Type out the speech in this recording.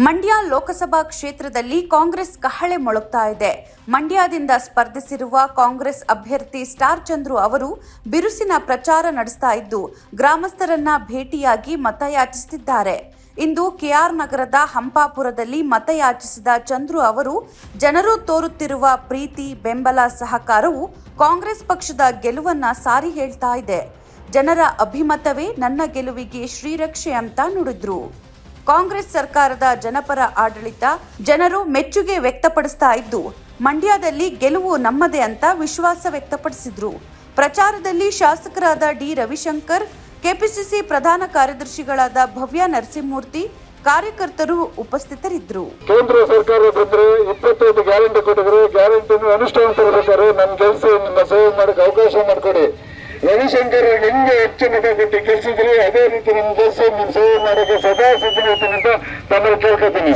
ಮಂಡ್ಯ ಲೋಕಸಭಾ ಕ್ಷೇತ್ರದಲ್ಲಿ ಕಾಂಗ್ರೆಸ್ ಕಹಳೆ ಮೊಳಗ್ತಾ ಇದೆ. ಮಂಡ್ಯದಿಂದ ಸ್ಪರ್ಧಿಸಿರುವ ಕಾಂಗ್ರೆಸ್ ಅಭ್ಯರ್ಥಿ ಸ್ಟಾರ್ ಚಂದ್ರು ಅವರು ಬಿರುಸಿನ ಪ್ರಚಾರ ನಡೆಸ್ತಾ ಇದ್ದು ಗ್ರಾಮಸ್ಥರನ್ನ ಭೇಟಿಯಾಗಿ ಮತಯಾಚಿಸುತ್ತಿದ್ದಾರೆ. ಇಂದು ಕೆಆರ್ ನಗರದ ಹಂಪಾಪುರದಲ್ಲಿ ಮತಯಾಚಿಸಿದ ಚಂದ್ರು ಅವರು ಜನರು ತೋರುತ್ತಿರುವ ಪ್ರೀತಿ, ಬೆಂಬಲ, ಸಹಕಾರವು ಕಾಂಗ್ರೆಸ್ ಪಕ್ಷದ ಗೆಲುವನ್ನ ಸಾರಿ ಹೇಳ್ತಾ ಇದೆ. ಜನರ ಅಭಿಮತವೇ ನನ್ನ ಗೆಲುವಿಗೆ ಶ್ರೀರಕ್ಷೆ ಅಂತ ನುಡಿದ್ರು. ಕಾಂಗ್ರೆಸ್ ಸರ್ಕಾರದ ಜನಪರ ಆಡಳಿತ ಜನರು ಮೆಚ್ಚುಗೆ ವ್ಯಕ್ತಪಡಿಸ್ತಾ ಇದ್ದು ಮಂಡ್ಯದಲ್ಲಿ ಗೆಲುವು ನಮ್ಮದೇ ಅಂತ ವಿಶ್ವಾಸ ವ್ಯಕ್ತಪಡಿಸಿದ್ರು. ಪ್ರಚಾರದಲ್ಲಿ ಶಾಸಕರಾದ ಡಿ ರವಿಶಂಕರ್, ಕೆಪಿಸಿಸಿ ಪ್ರಧಾನ ಕಾರ್ಯದರ್ಶಿಗಳಾದ ಭವ್ಯ ನರಸಿಂಹಮೂರ್ತಿ, ಕಾರ್ಯಕರ್ತರು ಉಪಸ್ಥಿತರಿದ್ದರು. ಕೇಂದ್ರ ಸರ್ಕಾರ ಬಂದ್ರೆ 25 ಗ್ಯಾರಂಟಿ ಕೊಟ್ಟಿದ್ರು. ಗ್ಯಾರಂಟಿಯನ್ನು ಅನುಷ್ಠಾನ ತರಬೇಕಾದ್ರೆ ನನ್ನ ಕೆಲಸ ನಿಮ್ಮ ಸೇವೆ ಮಾಡಕ್ಕೆ ಅವಕಾಶ ಮಾಡಿಕೊಡಿ. ರವಿಶಂಕರ್ ಹೆಂಗೆ ಹೆಚ್ಚು ಮತ ಕೊಟ್ಟು ಕೆಲಸಿದ್ರಿ ಅದೇ ರೀತಿ ನಿಮ್ಮ ಕೆಲಸ ನಿಮ್ಮ ಸೇವೆ ಮಾಡೋಕೆ ಸದಾ ಸಿದ್ಧತೆ ಅಂತ ತಮ್ಮಲ್ಲಿ ಕೇಳ್ಕೊತೀನಿ.